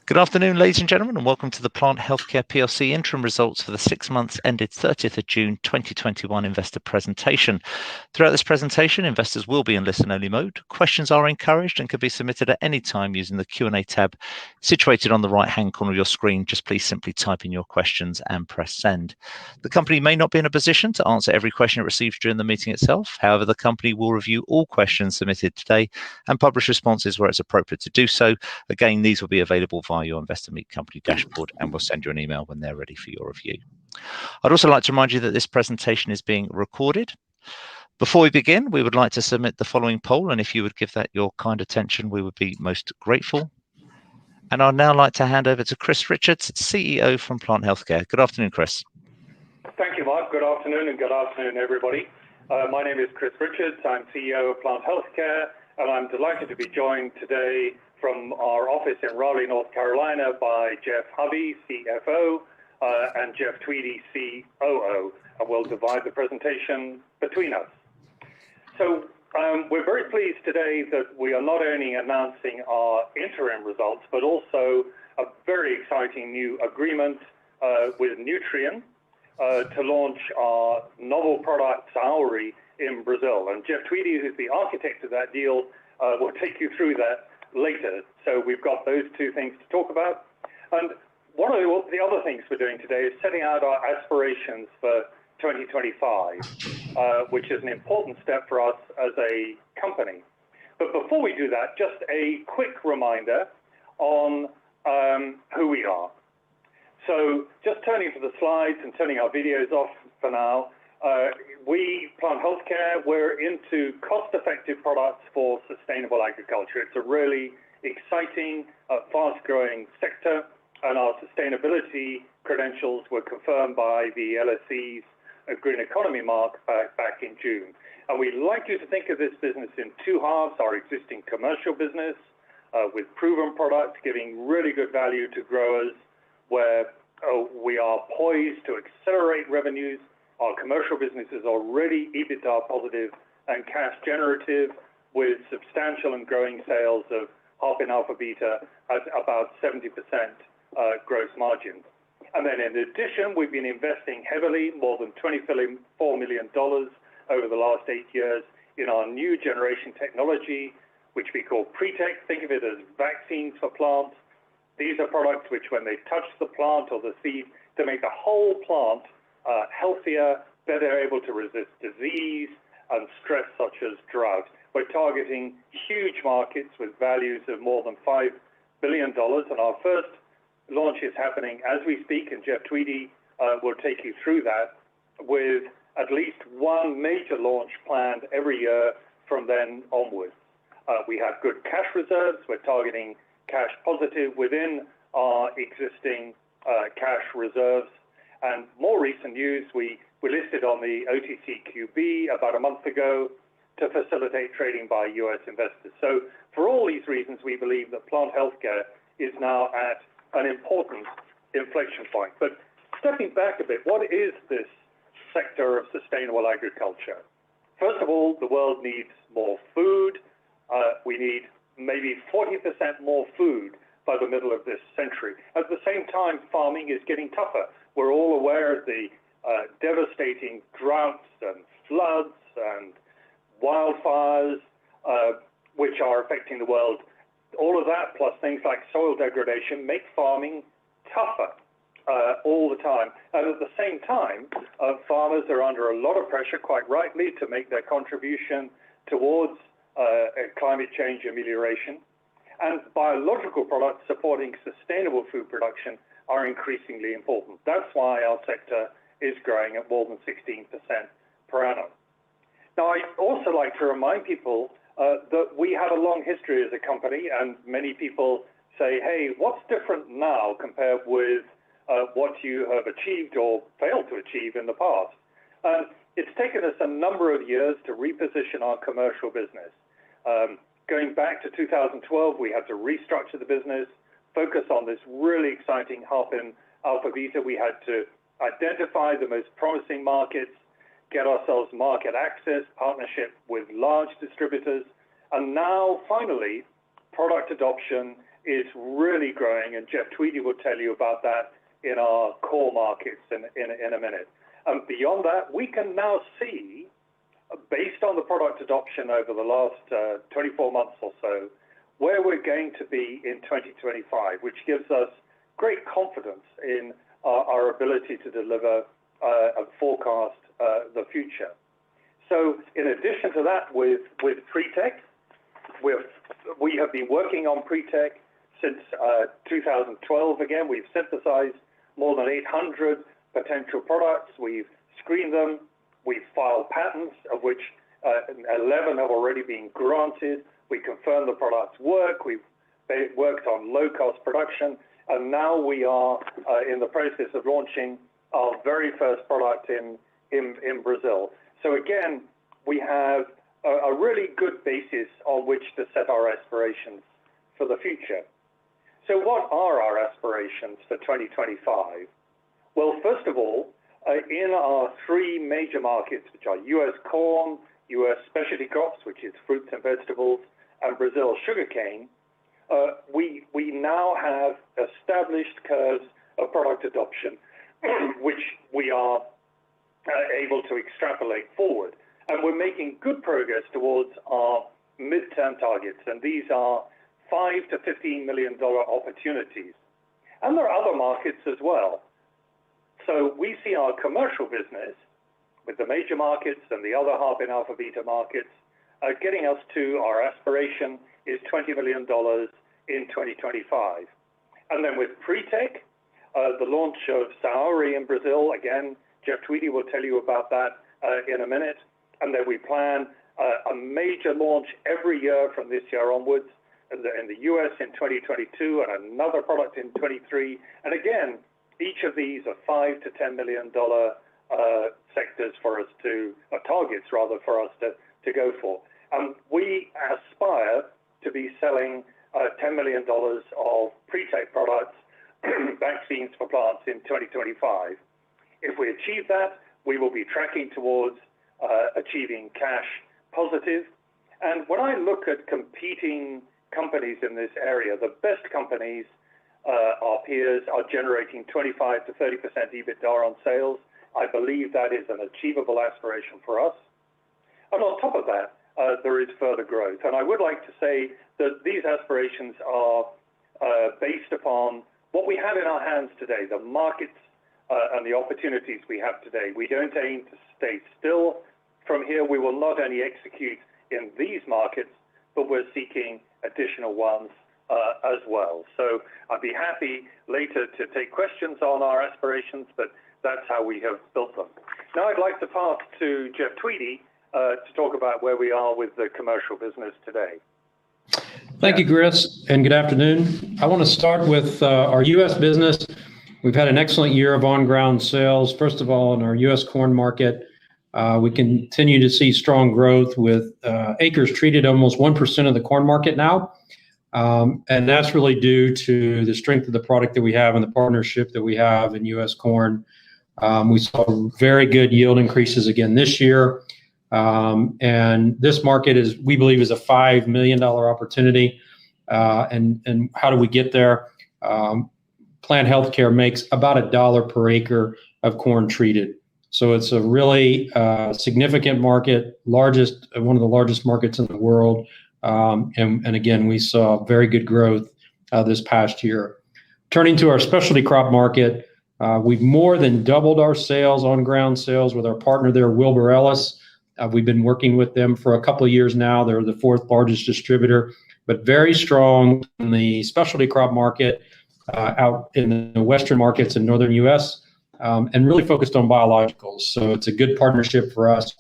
Good afternoon, ladies and gentlemen, and welcome to the Plant Healthcare PLC interim results for the 6 months ended 30th of June 2021 investor presentation. Throughout this presentation, investors will be in listen-only mode. Questions are encouraged and can be submitted at any time using the Q&A tab situated on the right-hand corner of your screen. Just please simply type in your questions and press send. The company may not be in a position to answer every question it receives during the meeting itself. However, the company will review all questions submitted today and publish responses where it's appropriate to do so. Again, these will be available via your Investor Meet Company dashboard, and we'll send you an email when they're ready for your review. I'd also like to remind you that this presentation is being recorded. Before we begin, we would like to submit the following poll, and if you would give that your kind attention, we would be most grateful. And I'd now like to hand over to Chris Richards, CEO from Plant Healthcare. Good afternoon, Chris. Thank you, Mark. Good afternoon, and good afternoon, everybody. My name is Chris Richards. I'm CEO of Plant Healthcare, and I'm delighted to be joined today from our office in Raleigh, North Carolina, by Jeff Hovey, CFO, and Jeff Tweedy, COO, and we'll divide the presentation between us. So we're very pleased today that we are not only announcing our interim results, but also a very exciting new agreement with Interim to launch our novel product, Saori, in Brazil. And Jeff Tweedy, who's the architect of that deal, will take you through that later. So we've got those two things to talk about. And one of the other things we're doing today is setting out our aspirations for 2025, which is an important step for us as a company. But before we do that, just a quick reminder on who we are. So just turning to the slides and turning our videos off for now, we, Plant Healthcare, we're into cost-effective products for sustainable agriculture. It's a really exciting, fast-growing sector, and our sustainability credentials were confirmed by the LSE's Green Economy mark back in June. And we'd like you to think of this business in two halves: our existing commercial business with proven products giving really good value to growers, where we are poised to accelerate revenues. Our commercial business is already EBITDA positive and cash generative, with substantial and growing sales of Harpin Alpha Beta at about 70% gross margins. And then in addition, we've been investing heavily, more than $24 million over the last 8 years, in our new generation technology, which we call Pretech. Think of it as vaccines for plants. These are products which, when they touch the plant or the seed, to make the whole plant healthier, better able to resist disease and stress such as drought. We're targeting huge markets with values of more than $5 billion, and our first launch is happening as we speak, and Jeff Tweedy will take you through that, with at least one major launch planned every year from then onwards. We have good cash reserves. We're targeting cash positive within our existing cash reserves. And more recent news, we listed on the OTCQB about a month ago to facilitate trading by US investors. So for all these reasons, we believe that Plant Healthcare is now at an important inflection point. But stepping back a bit, what is this sector of sustainable agriculture? First of all, the world needs more food. We need maybe 40% more food by the middle of this century. At the same time, farming is getting tougher. We're all aware of the devastating droughts and floods and wildfires which are affecting the world. All of that, plus things like soil degradation, make farming tougher all the time. And at the same time, farmers are under a lot of pressure, quite rightly, to make their contribution towards climate change amelioration. And biological products supporting sustainable food production are increasingly important. That's why our sector is growing at more than 16% per annum. Now, I also like to remind people that we have a long history as a company, and many people say, hey, what's different now compared with what you have achieved or failed to achieve in the past? And it's taken us a number of years to reposition our commercial business. Going back to 2012, we had to restructure the business, focus on this really exciting Harpin Alpha Beta. We had to identify the most promising markets, get ourselves market access, partnership with large distributors, and now finally product adoption is really growing, and Jeff Tweedy will tell you about that in our core markets in a minute. And beyond that, we can now see, based on the product adoption over the last 24 months or so, where we're going to be in 2025, which gives us great confidence in our ability to deliver and forecast the future. So in addition to that, with Pretech, we have been working on Pretech since 2012. Again, we've synthesized more than 800 potential products. We've screened them. We've filed patents, of which 11 have already been granted. We confirmed the products work. We've worked on low-cost production. And now we are in the process of launching our very first product in Brazil. So again, we have a really good basis on which to set our aspirations for the future. So what are our aspirations for 2025? Well, first of all, in our three major markets, which are U.S. corn, U.S. specialty crops, which is fruits and vegetables, and Brazil sugarcane, we now have established curves of product adoption, which we are able to extrapolate forward. And we're making good progress towards our midterm targets, and these are $5 to $15 million opportunities. And there are other markets as well. So we see our commercial business with the major markets and the other half in alpha beta markets getting us to our aspiration is $20 million in 2025. And then with Pretech, the launch of Saori in Brazil, again, Jeff Tweedy will tell you about that in a minute. And then we plan a major launch every year from this year onwards in the US in 2022 and another product in 23. And again, each of these are $5 to $10 million sectors for us targets rather for us to go for. We aspire to be selling $10 million of Pretech products, vaccines for plants in 2025. If we achieve that, we will be tracking towards achieving cash positive. And when I look at competing companies in this area, the best companies, our peers, are generating 25 to 30% EBITDA on sales. I believe that is an achievable aspiration for us. And on top of that, there is further growth. And I would like to say that these aspirations are based upon what we have in our hands today, the markets and the opportunities we have today. We don't aim to stay still. From here, we will not only execute in these markets, but we're seeking additional ones as well. So I'd be happy later to take questions on our aspirations, but that's how we have built them. Now I'd like to pass to Jeff Tweedy to talk about where we are with the commercial business today. Thank you, Chris, and good afternoon. I want to start with our U.S. business. We've had an excellent year of on-ground sales. First of all, in our U.S. corn market, we continue to see strong growth with acres treated almost 1% of the corn market now. And that's really due to the strength of the product that we have and the partnership that we have in U.S. corn. We saw very good yield increases again this year. And this market we believe is a $5 million opportunity. And how do we get there? Plant healthcare makes about $1 per acre of corn treated. So it's a really significant market, one of the largest markets in the world. And again, we saw very good growth this past year. Turning to our specialty crop market, we've more than doubled our sales, on-ground sales, with our partner there, Wilbur Ellis. We've been working with them for a couple of years now. They're the fourth largest distributor, but very strong in the specialty crop market out in the western markets in northern U.S. And really focused on biologicals. So it's a good partnership for us.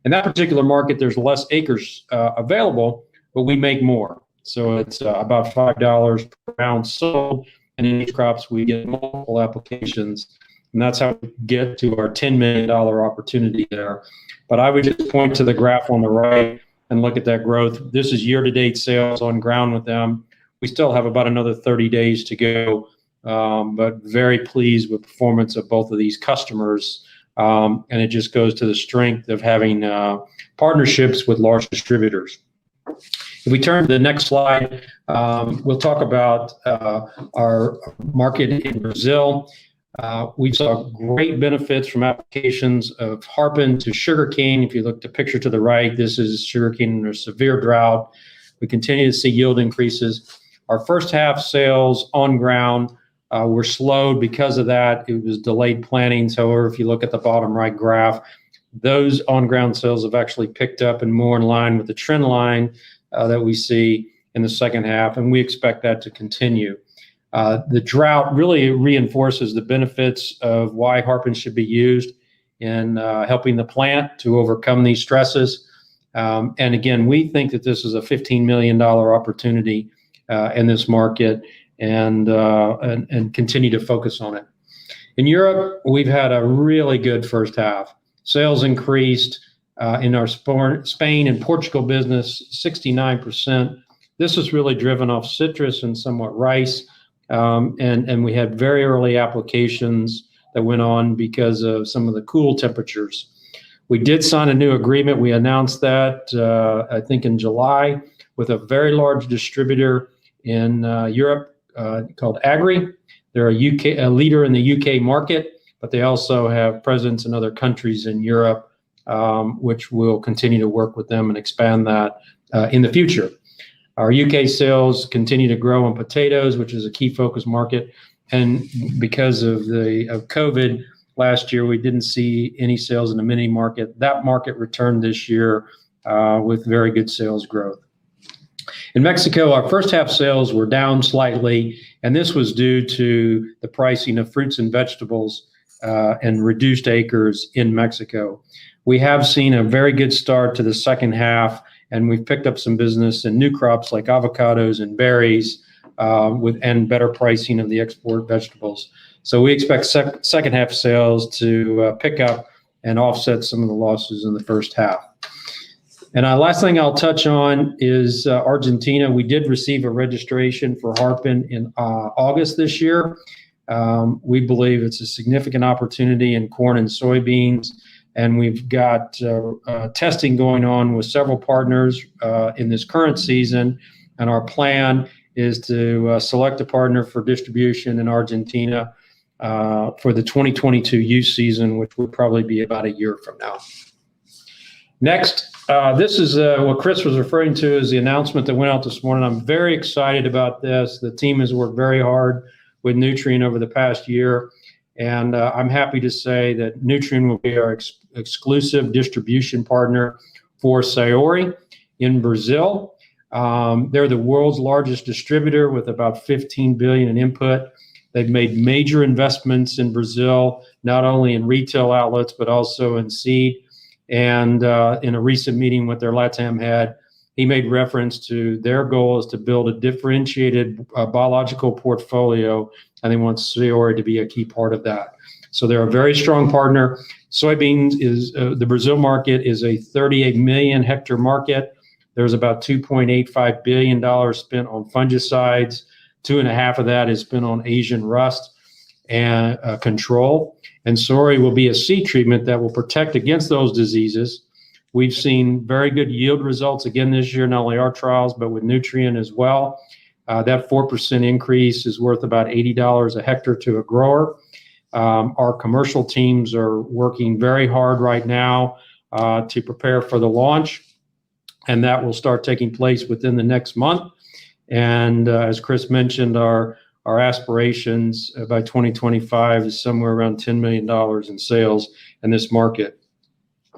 In that particular market, there's less acres available, but we make more. So it's about $5 per ounce sold. And in these crops, we get multiple applications. And that's how we get to our $10 million opportunity there. But I would just point to the graph on the right and look at that growth. This is year-to-date sales on ground with them. We still have about another 30 days to go, but very pleased with the performance of both of these customers. And it just goes to the strength of having partnerships with large distributors. If we turn to the next slide, we'll talk about our market in Brazil. We saw great benefits from applications of Harpin to sugarcane. If you look at the picture to the right, this is sugarcane under severe drought. We continue to see yield increases. Our first half sales on ground were slowed because of that. It was delayed plantings. However, if you look at the bottom right graph, those on ground sales have actually picked up and more in line with the trend line that we see in the second half, and we expect that to continue. The drought really reinforces the benefits of why Harpin should be used in helping the plant to overcome these stresses. And again, we think that this is a $15 million opportunity in this market, and continue to focus on it. In Europe, we've had a really good first half. Sales increased in our Spain and Portugal business 69%. This was really driven off citrus and somewhat rice. And we had very early applications that went on because of some of the cool temperatures. We did sign a new agreement. We announced that, I think in July, with a very large distributor in Europe called Agri. They're a leader in the UK market, but they also have presence in other countries in Europe, which we'll continue to work with them and expand that in the future. Our UK sales continue to grow on potatoes, which is a key focus market. And because of COVID last year, we didn't see any sales in the mini market. That market returned this year with very good sales growth. In Mexico, our first half sales were down slightly, and this was due to the pricing of fruits and vegetables and reduced acres in Mexico. We have seen a very good start to the second half, and we've picked up some business in new crops like avocados and berries and better pricing of the export vegetables. So we expect second half sales to pick up and offset some of the losses in the first half. And last thing I'll touch on is Argentina. We did receive a registration for Harpin in August this year. We believe it's a significant opportunity in corn and soybeans, and we've got testing going on with several partners in this current season. And our plan is to select a partner for distribution in Argentina for the 2022 use season, which will probably be about a year from now. Next, this is what Chris was referring to as the announcement that went out this morning. I'm very excited about this. The team has worked very hard with Nutrien over the past year, and I'm happy to say that Nutrien will be our exclusive distribution partner for Saori in Brazil. They're the world's largest distributor with about 15 billion in input. They've made major investments in Brazil, not only in retail outlets, but also in seed. And in a recent meeting with their LATAM head, he made reference to their goal is to build a differentiated biological portfolio, and they want Saori to be a key part of that. So they're a very strong partner. Soybeans is the Brazil market is a 38 million hectare market. There's about $2.85 billion spent on fungicides. 2.5 of that is spent on Asian rust and control. And Saori will be a seed treatment that will protect against those diseases. We've seen very good yield results again this year, not only our trials, but with Nutrien as well. That 4% increase is worth about $80 a hectare to a grower. Our commercial teams are working very hard right now to prepare for the launch, and that will start taking place within the next month. And as Chris mentioned, our aspirations by 2025 is somewhere around $10 million in sales in this market.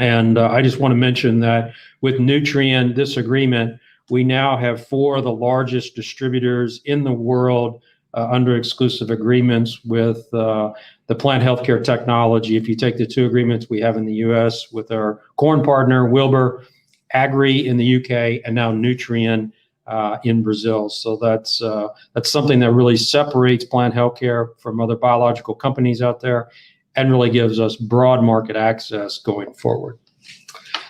And I just want to mention that with Nutrien, this agreement, we now have 4 of the largest distributors in the world under exclusive agreements with the plant healthcare technology. If you take the 2 agreements we have in the U.S. with our corn partner, Wilbur, Agri in the UK, and now Nutrien in Brazil. So that's something that really separates plant healthcare from other biological companies out there and really gives us broad market access going forward.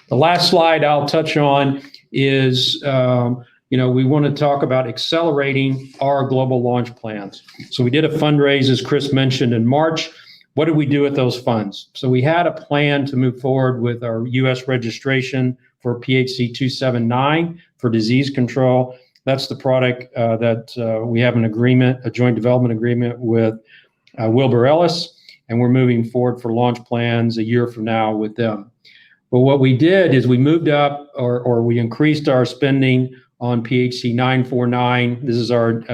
The last slide I'll touch on is, we want to talk about accelerating our global launch plans. So we did a fundraise, as Chris mentioned, in March. what did we do with those funds? So we had a plan to move forward with our U.S. registration for PHC 279 for disease control. That's the product that we have an agreement, a joint development agreement with Wilbur Ellis, and we're moving forward for launch plans a year from now with them. But what we did is we moved up or we increased our spending on PHC 949. This is our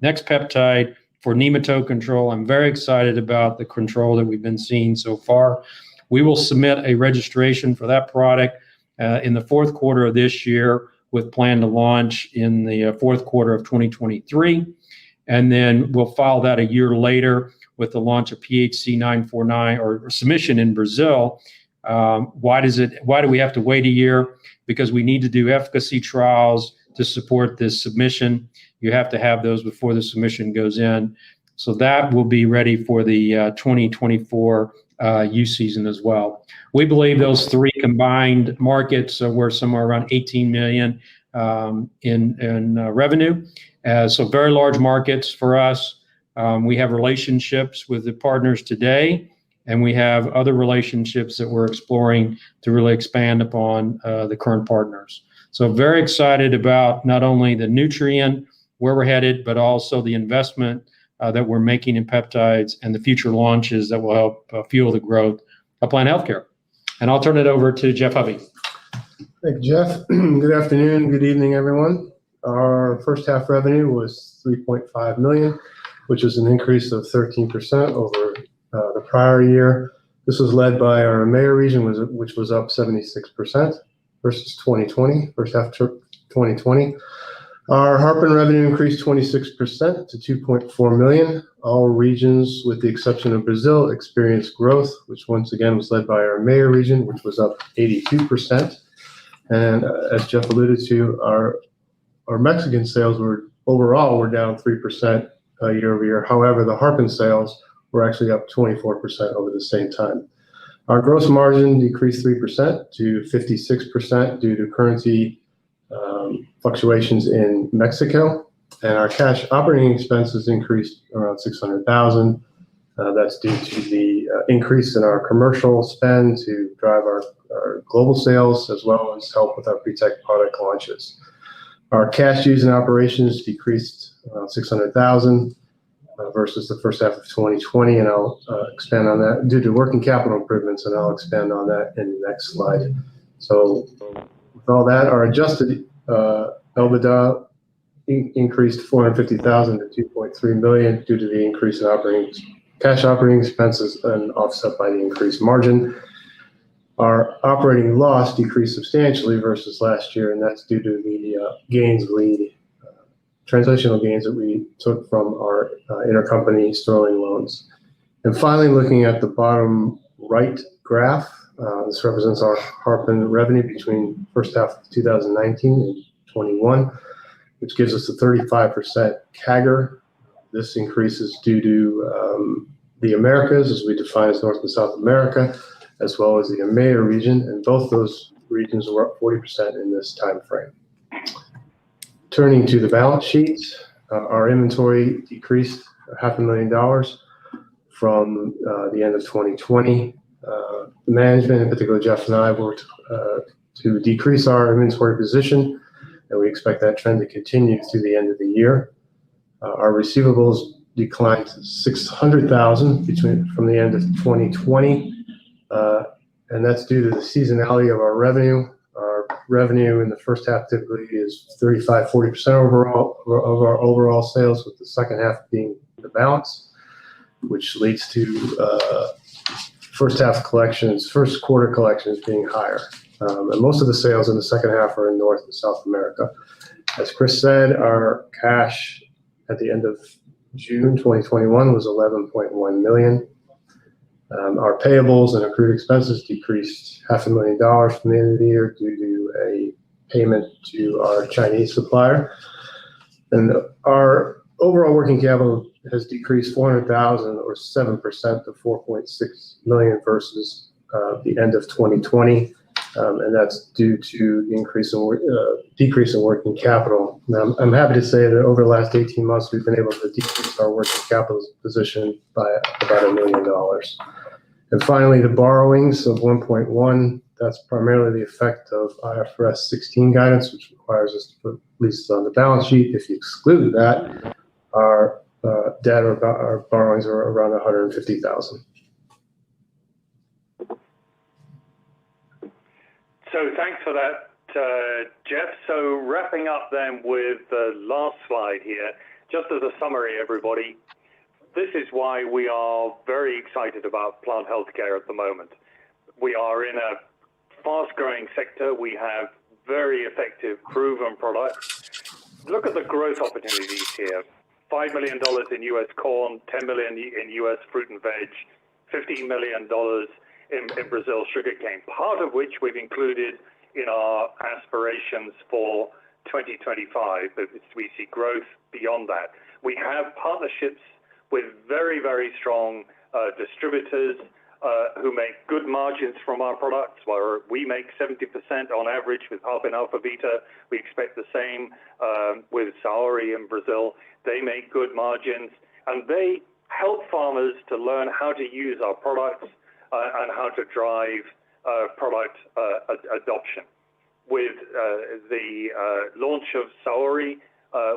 next peptide for nematode control. I'm very excited about the control that we've been seeing so far. We will submit a registration for that product in the fourth quarter of this year with plan to launch in the fourth quarter of 2023. And then we'll file that a year later with the launch of PHC 949 or submission in Brazil. Why do we have to wait a year? Because we need to do efficacy trials to support this submission. You have to have those before the submission goes in. So that will be ready for the 2024 use season as well. We believe those three combined markets are worth somewhere around 18 million in revenue. So very large markets for us. We have relationships with the partners today, and we have other relationships that we're exploring to really expand upon the current partners. So very excited about not only the nutrient, where we're headed, but also the investment that we're making in peptides and the future launches that will help fuel the growth of Plant Healthcare. And I'll turn it over to Jeff Hovey. Thank you, Jeff. Good afternoon, good evening, everyone. Our first half revenue was $3.5 million, which is an increase of 13% over the prior year. This was led by our EMEA region, which was up 76% versus 2020, first half 2020. Our Harpin revenue increased 26% to $2.4 million. All regions, with the exception of Brazil, experienced growth, which once again was led by our EMEA region, which was up 82%. And as Jeff alluded to, our Mexican sales were down 3% year over year. However, the Harpin sales were actually up 24% over the same time. Our gross margin decreased 3% to 56% due to currency fluctuations in Mexico, and our cash operating expenses increased around $600,000. That's due to the increase in our commercial spend to drive our global sales, as well as help with our pre-tech product launches. Our cash used in operations decreased $600,000 versus the first half of 2020, and I'll expand on that due to working capital improvements, and I'll expand on that in the next slide. So with all that, our adjusted EBITDA increased $450,000 to $2.3 million due to the increase in cash operating expenses and offset by the increased margin. Our operating loss decreased substantially versus last year, and that's due to the translational gains that we took from our intercompany sterling loans. And finally, looking at the bottom right graph, this represents our Harpin revenue between first half of 2019 and 21, which gives us a 35% CAGR. This increase is due to the Americas, as we define as North and South America, as well as the EMEA region, and both those regions were up 40% in this time frame. Turning to the balance sheet, our inventory decreased $500,000 from the end of 2020. The management, in particular Jeff and I, worked to decrease our inventory position, and we expect that trend to continue through the end of the year. Our receivables declined to $600,000 from the end of 2020, and that's due to the seasonality of our revenue. Our revenue in the first half typically is 35-40% overall of our overall sales, with the second half being the balance, which leads to first quarter collections being higher. And most of the sales in the second half are in North and South America. As Chris said, our cash at the end of June 2021 was $11.1 million. Our payables and accrued expenses decreased $500,000 from the end of the year due to a payment to our Chinese supplier. And our overall working capital has decreased $400,000 or 7% to $4.6 million versus the end of 2020. and that's due to decrease in working capital. Now, I'm happy to say that over the last 18 months, we've been able to decrease our working capital position by about $1 million. And finally, the borrowings of 1.1, that's primarily the effect of IFRS 16 guidance, which requires us to put leases on the balance sheet. If you exclude that, our debt or our borrowings are around $150,000. So thanks for that, Jeff. So wrapping up then with the last slide here, just as a summary, everybody, this is why we are very excited about plant healthcare at the moment. We are in a fast-growing sector. We have very effective, proven products. Look at the growth opportunities here. $5 million in U.S. corn, $10 million in U.S. fruit and veg, $15 million in Brazil sugarcane, part of which we've included in our aspirations for 2025, but we see growth beyond that. We have partnerships with very, very strong distributors who make good margins from our products, where we make 70% on average with Harpin Alpha Beta. We expect the same with Saori in Brazil. They make good margins, and they help farmers to learn how to use our products and how to drive product adoption. With the launch of Saori,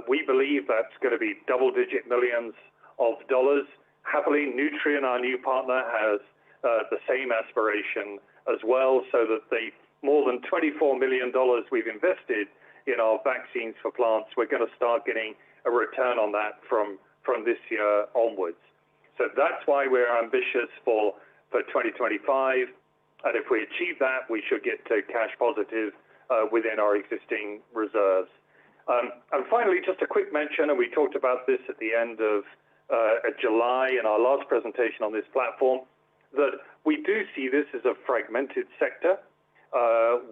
we believe that's going to be double-digit millions of dollars. Happily, Nutrien, our new partner, has the same aspiration as well, so that the more than $24 million we've invested in our vaccines for plants, we're going to start getting a return on that from this year onwards. So that's why we're ambitious for 2025, and if we achieve that, we should get to cash positive within our existing reserves. And finally, just a quick mention, and we talked about this at the end of July in our last presentation on this platform, that we do see this as a fragmented sector.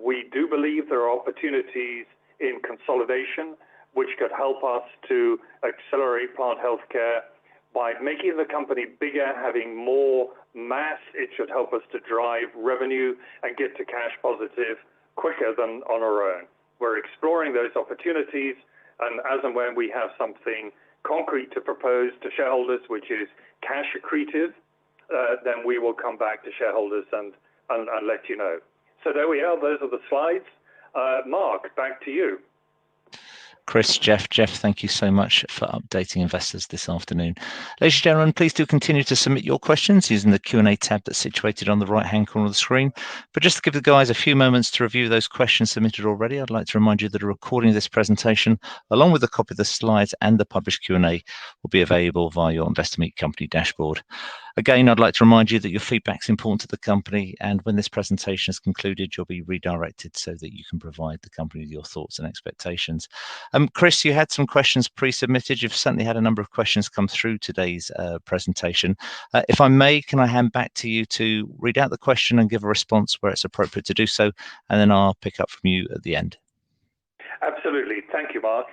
We do believe there are opportunities in consolidation, which could help us to accelerate plant healthcare by making the company bigger, having more mass. It should help us to drive revenue and get to cash positive quicker than on our own. We're exploring those opportunities, and as and when we have something concrete to propose to shareholders, which is cash accretive, then we will come back to shareholders and let you know. So there we are. Those are the slides. Mark, back to you. Chris, Jeff, thank you so much for updating investors this afternoon. Ladies and gentlemen, please do continue to submit your questions using the Q&A tab that's situated on the right-hand corner of the screen. But just to give the guys a few moments to review those questions submitted already, I'd like to remind you that a recording of this presentation, along with a copy of the slides and the published Q&A, will be available via your Investor Meet Company dashboard. Again, I'd like to remind you that your feedback is important to the company, and when this presentation is concluded, you'll be redirected so that you can provide the company with your thoughts and expectations. Chris, you had some questions pre-submitted. You've certainly had a number of questions come through today's presentation. If I may, can I hand back to you to read out the question and give a response where it's appropriate to do so, and then I'll pick up from you at the end. Absolutely. Thank you, Mark.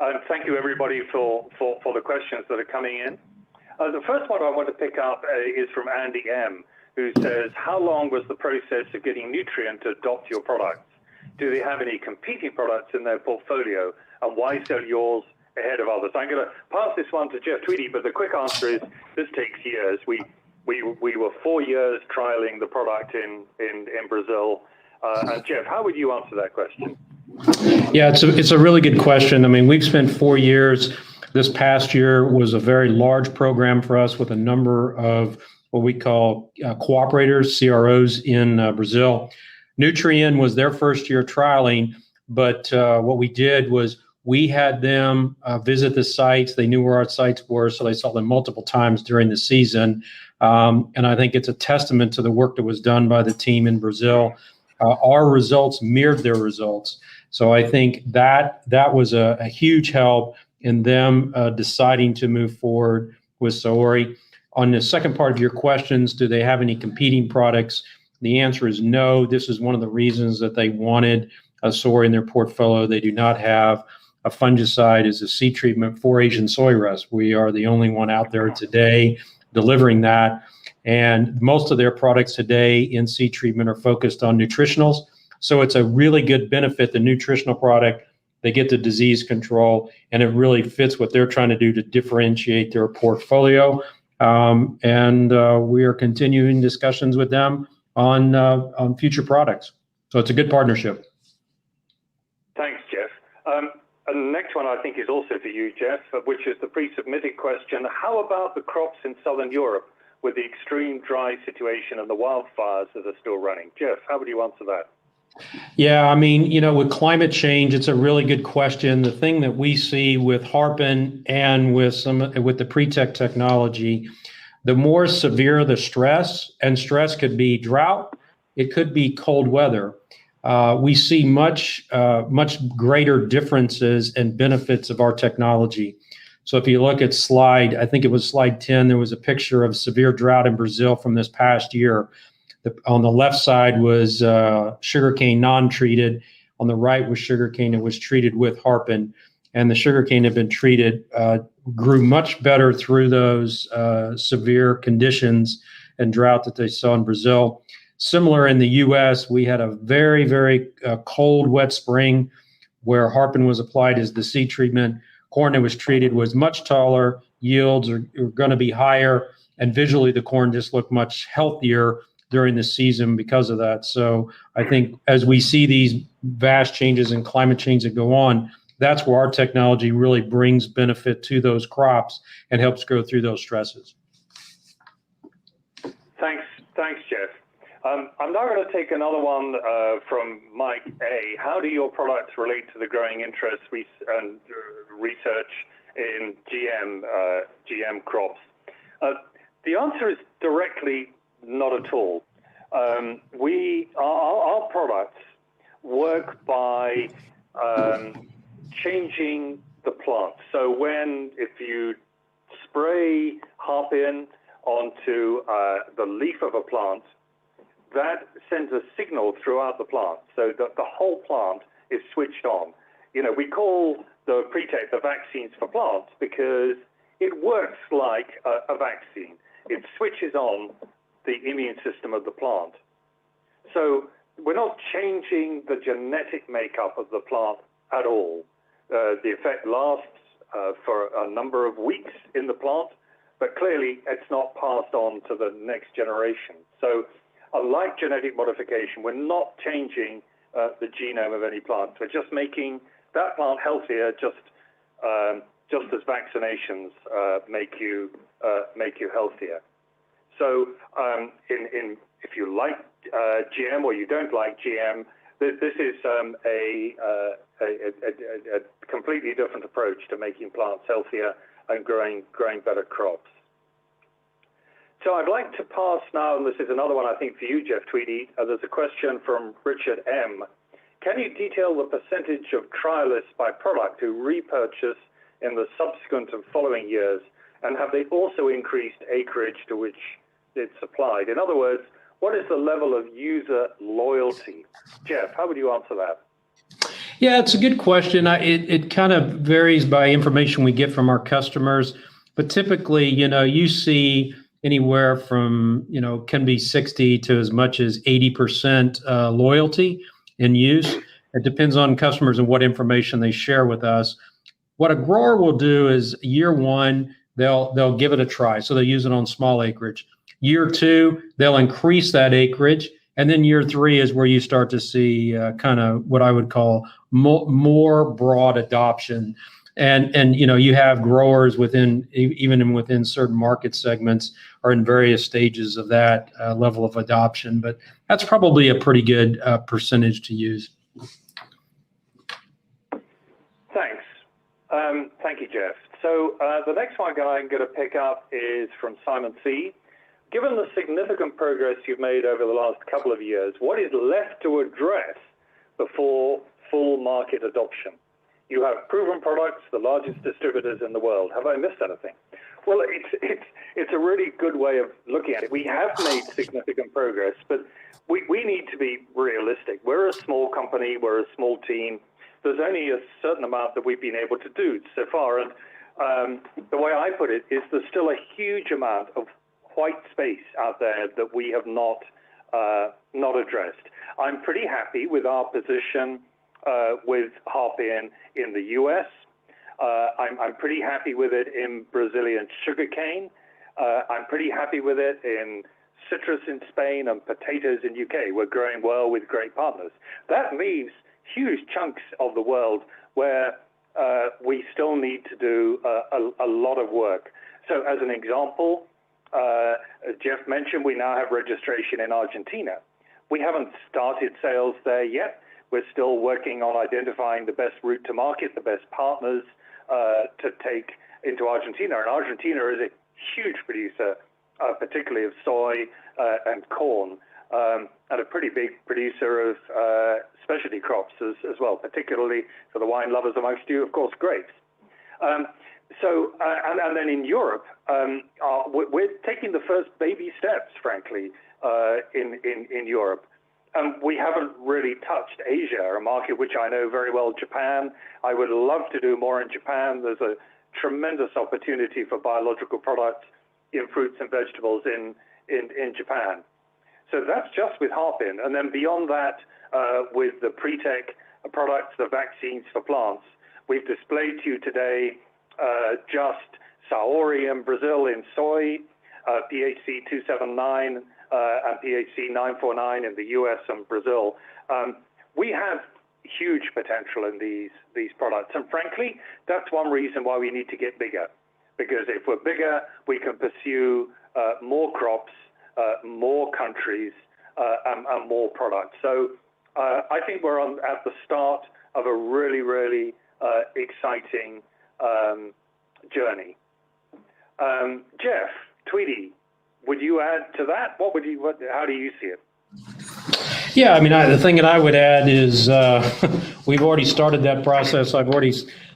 And thank you, everybody, for the questions that are coming in. The first one I want to pick up is from Andy M., who says, how long was the process of getting Nutrien to adopt your products? Do they have any competing products in their portfolio, and why sell yours ahead of others? I'm going to pass this one to Jeff Tweedy, but the quick answer is this takes years. We were 4 years trialing the product in Brazil. And Jeff, how would you answer that question? Yeah, it's a really good question. I mean, we've spent 4 years. This past year was a very large program for us with a number of what we call cooperators, CROs in Brazil. Nutrien was their first year trialing, but what we did was we had them visit the sites. They knew where our sites were, so they saw them multiple times during the season. And I think it's a testament to the work that was done by the team in Brazil. Our results mirrored their results. So I think that was a huge help in them deciding to move forward with Saori. On the second part of your questions, do they have any competing products? The answer is no. This is one of the reasons that they wanted a Saori in their portfolio. They do not have a fungicide as a seed treatment for Asian soy rust. We are the only one out there today delivering that. And most of their products today in seed treatment are focused on nutritionals. So it's a really good benefit, the nutritional product. They get the disease control, and it really fits what they're trying to do to differentiate their portfolio. And we are continuing discussions with them on future products. So it's a good partnership. Thanks, Jeff. And the next one I think is also for you, Jeff, which is the pre-submitted question. How about the crops in Southern Europe with the extreme dry situation and the wildfires that are still running? Jeff, how would you answer that? Yeah, I mean, with climate change, it's a really good question. The thing that we see with Harpin and with the Pretech technology, the more severe the stress, and stress could be drought, it could be cold weather. We see much greater differences and benefits of our technology. So if you look at I think it was slide 10, there was a picture of severe drought in Brazil from this past year. On the left side was sugarcane non-treated. On the right was sugarcane that was treated with Harpin. And the sugarcane had been treated, grew much better through those severe conditions and drought that they saw in Brazil. Similar in the U.S., we had a very, very cold, wet spring where Harpin was applied as the seed treatment. Corn that was treated was much taller, yields are going to be higher, and visually the corn just looked much healthier during the season because of that. So I think as we see these vast changes in climate change that go on, that's where our technology really brings benefit to those crops and helps go through those stresses. Thanks, Jeff. I'm now going to take another one from Mike A. How do your products relate to the growing interest and research in GM crops? The answer is directly not at all. Our products work by changing the plant. So if you spray Harpin onto the leaf of a plant, that sends a signal throughout the plant, so that the whole plant is switched on. We call the Pretech the vaccines for plants because it works like a vaccine. It switches on the immune system of the plant. So we're not changing the genetic makeup of the plant at all. The effect lasts for a number of weeks in the plant, but clearly it's not passed on to the next generation. So unlike genetic modification, we're not changing the genome of any plant. We're just making that plant healthier, just as vaccinations make you healthier. So if you like GM or you don't like GM, this is a completely different approach to making plants healthier and growing better crops. So I'd like to pass now, and this is another one I think for you, Jeff Tweedy. There's a question from Richard M. Can you detail the percentage of trialists by product who repurchase in the subsequent and following years, and have they also increased acreage to which it's applied? In other words, what is the level of user loyalty? Jeff, how would you answer that? Yeah, it's a good question. It kind of varies by information we get from our customers, but typically, you see anywhere from, can be 60 to as much as 80% loyalty in use. It depends on customers and what information they share with us. What a grower will do is year one, they'll give it a try. So they'll use it on small acreage. Year two, they'll increase that acreage. And then year three is where you start to see kind of what I would call more broad adoption. And you have growers even within certain market segments are in various stages of that level of adoption. But that's probably a pretty good percentage to use. Thanks. Thank you, Jeff. So the next one I'm going to pick up is from Simon C. Given the significant progress you've made over the last couple of years, what is left to address before full market adoption? You have proven products, the largest distributors in the world. Have I missed anything? Well, it's a really good way of looking at it. We have made significant progress, but we need to be realistic. We're a small company. We're a small team. There's only a certain amount that we've been able to do so far. And the way I put it is there's still a huge amount of white space out there that we have not not addressed. I'm pretty happy with our position with Harpin in the US. I'm pretty happy with it in Brazilian sugarcane. I'm pretty happy with it in citrus in Spain and potatoes in UK. We're growing well with great partners. That leaves huge chunks of the world where we still need to do a lot of work. So as an example, Jeff mentioned we now have registration in Argentina. We haven't started sales there yet. We're still working on identifying the best route to market, the best partners to take into Argentina. And Argentina is a huge producer, particularly of soy and corn, and a pretty big producer of specialty crops as well, particularly for the wine lovers amongst you, of course, grapes. And then in Europe, we're taking the first baby steps, frankly, in Europe. We haven't really touched Asia, a market which I know very well, Japan. I would love to do more in Japan. There's a tremendous opportunity for biological products in fruits and vegetables in Japan. So that's just with Harpin. And then beyond that, with the pre-tech products, the vaccines for plants, we've displayed to you today just Saori in Brazil in soy, PHC 279, and PHC 949 in the US and Brazil. We have huge potential in these products. And frankly, that's one reason why we need to get bigger. Because if we're bigger, we can pursue more crops, more countries, and more products. So I think we're at the start of a really, really exciting journey. Jeff, Tweedy, would you add to that? How do you see it? Yeah, I mean, the thing that I would add is we've already started that process. I've already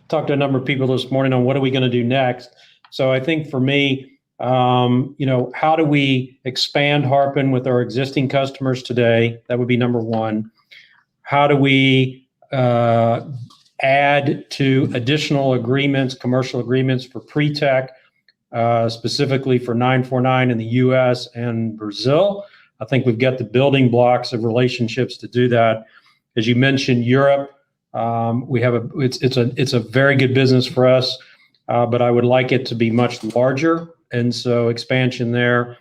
talked to a number of people this morning on what are we going to do next. So I think for me, how do we expand Harpin with our existing customers today? That would be number one. How do we add to additional agreements, commercial agreements for pre-tech, specifically for 949 in the US and Brazil? I think we've got the building blocks of relationships to do that. As you mentioned, Europe, it's a very good business for us, but I would like it to be much larger, and so expansion there.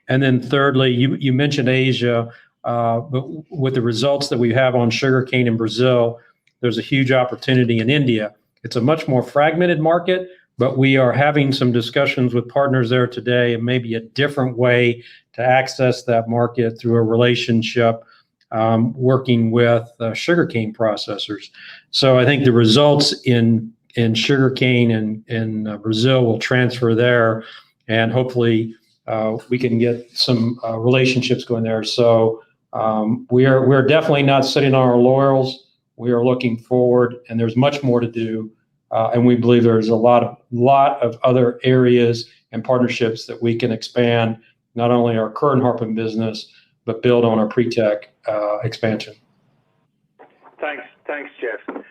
And then thirdly, you mentioned Asia, but with the results that we have on sugarcane in Brazil, there's a huge opportunity in India. It's a much more fragmented market, but we are having some discussions with partners there today, and maybe a different way to access that market through a relationship working with sugarcane processors. So I think the results in sugarcane in Brazil will transfer there, and hopefully we can get some relationships going there. So we're definitely not sitting on our laurels. We are looking forward, and there's much more to do. And we believe there's a lot of other areas and partnerships that we can expand, not only our current Harpin business, but build on our pre-tech expansion. Thanks, Jeff.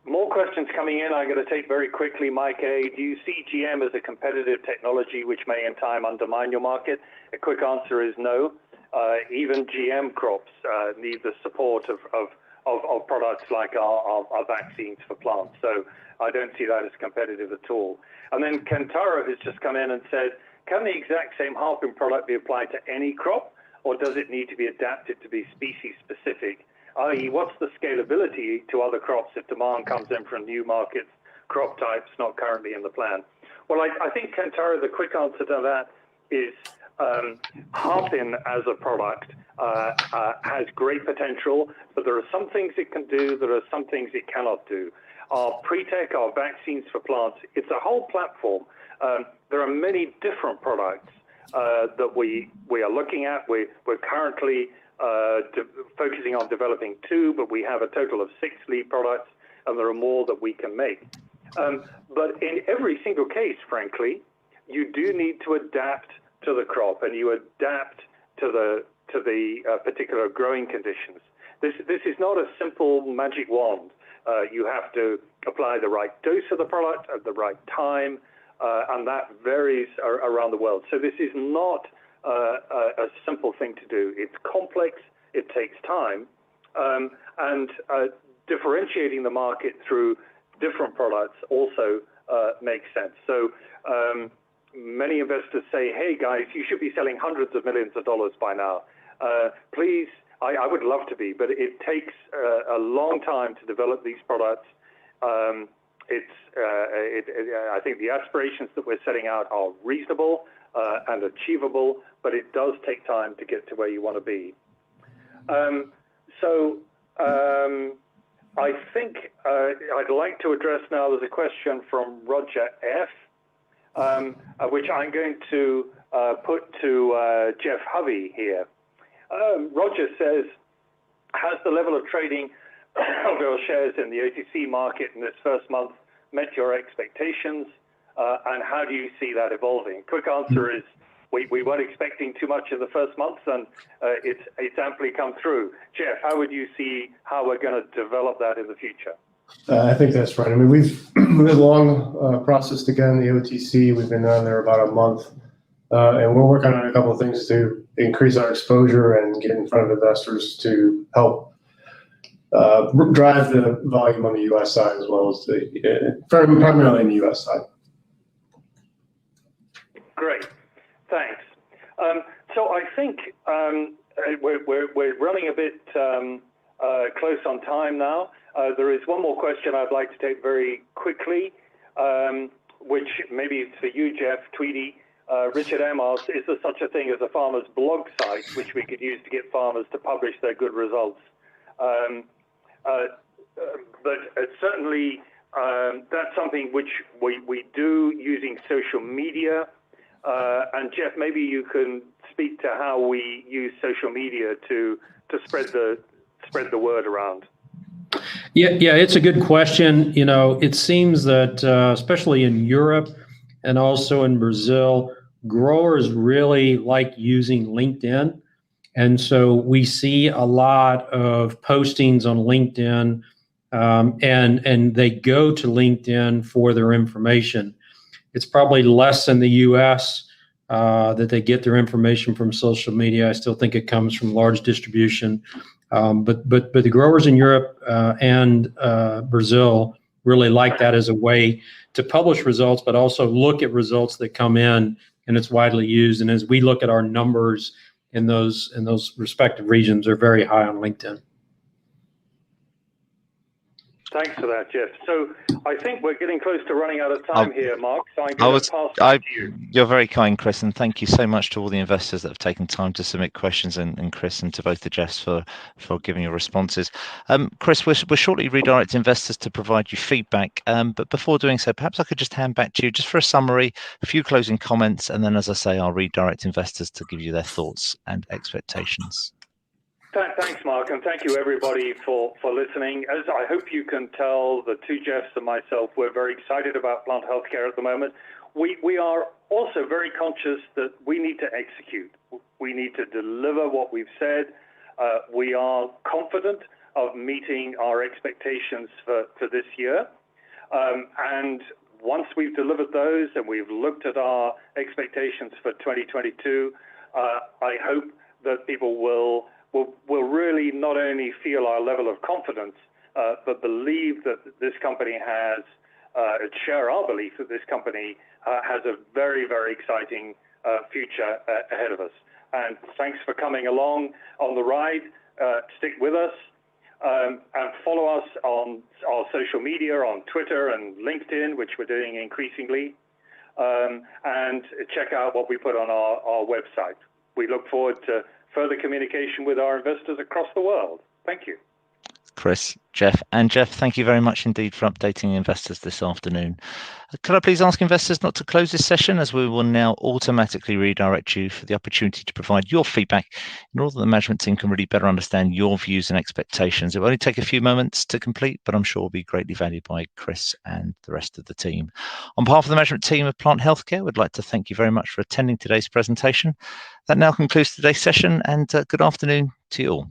More questions coming in. I'm going to take very quickly. Mike A., do you see GM as a competitive technology which may in time undermine your market? A quick answer is no. Even GM crops need the support of products like our vaccines for plants. So I don't see that as competitive at all. And then Kentaro has just come in and said, can the exact same Harpin product be applied to any crop, or does it need to be adapted to be species specific? I.e., what's the scalability to other crops if demand comes in from new markets, crop types not currently in the plan? Well, I think, Kentaro, the quick answer to that is Harpin as a product has great potential, but there are some things it can do, there are some things it cannot do. Our pre-tech, our vaccines for plants, it's a whole platform. There are many different products that we are looking at. We're currently focusing on developing 2, but we have a total of 6 lead products, and there are more that we can make. But in every single case, frankly, you do need to adapt to the crop, and you adapt to the particular growing conditions. This is not a simple magic wand. You have to apply the right dose of the product at the right time, and that varies around the world. So this is not a simple thing to do. It's complex, it takes time, and differentiating the market through different products also makes sense. So many investors say, hey guys, you should be selling hundreds of millions of dollars by now. Please, I would love to be, but it takes a long time to develop these products. I think the aspirations that we're setting out are reasonable and achievable, but it does take time to get to where you want to be. I think I'd like to address now, there's a question from Roger F., which I'm going to put to Jeff Hovey here. Roger says, has the level of trading of your shares in the OTC market in this first month met your expectations, and how do you see that evolving? Quick answer is we weren't expecting too much in the first month, and it's amply come through. Jeff, how would you see how we're going to develop that in the future? I think that's right. I mean, we've had a long process to get in the OTC. We've been on there about a month, and we're working on a couple of things to increase our exposure and get in front of investors to help drive the volume on the U.S. side as well as primarily in the U.S. side. Great, thanks. So I think we're running a bit close on time now. There is one more question I'd like to take very quickly, which maybe it's for you, Jeff Tweedy. Richard M. asks, is there such a thing as a farmer's blog site which we could use to get farmers to publish their good results? But certainly that's something which we do using social media. And Jeff, maybe you can speak to how we use social media to spread the word around. Yeah, it's a good question. You know, it seems that especially in Europe and also in Brazil, growers really like using LinkedIn. And so we see a lot of postings on LinkedIn, and they go to LinkedIn for their information. It's probably less in the US that they get their information from social media. I still think it comes from large distribution. But the growers in Europe and Brazil really like that as a way to publish results, but also look at results that come in, and it's widely used. And as we look at our numbers in those respective regions, they're very high on LinkedIn. Thanks for that, Jeff. So I think we're getting close to running out of time here, Mark. So I'm going to pass back to you. You're very kind, Chris, and thank you so much to all the investors that have taken time to submit questions, and Chris, and to both the Jeffs for giving your responses. Chris, we'll shortly redirect investors to provide you feedback. But before doing so, perhaps I could just hand back to you just for a summary, a few closing comments, and then, as I say, I'll redirect investors to give you their thoughts and expectations. Thanks, Mark, and thank you, everybody, for listening. As I hope you can tell, the two Jeffs and myself, we're very excited about plant healthcare at the moment. We are also very conscious that we need to execute. We need to deliver what we've said. We are confident of meeting our expectations for this year. And once we've delivered those and we've looked at our expectations for 2022, I hope that people will really not only feel our level of confidence, but believe that this company has, share our belief that this company has a very, very exciting future ahead of us. And thanks for coming along on the ride. Stick with us and follow us on our social media, on Twitter and LinkedIn, which we're doing increasingly, and check out what we put on our website. We look forward to further communication with our investors across the world. Thank you. Chris, Jeff, thank you very much indeed for updating investors this afternoon. Could I please ask investors not to close this session, as we will now automatically redirect you for the opportunity to provide your feedback in order that the management team can really better understand your views and expectations. It will only take a few moments to complete, but I'm sure will be greatly valued by Chris and the rest of the team. On behalf of the management team of Plant Healthcare, we'd like to thank you very much for attending today's presentation. That now concludes today's session, and good afternoon to you all.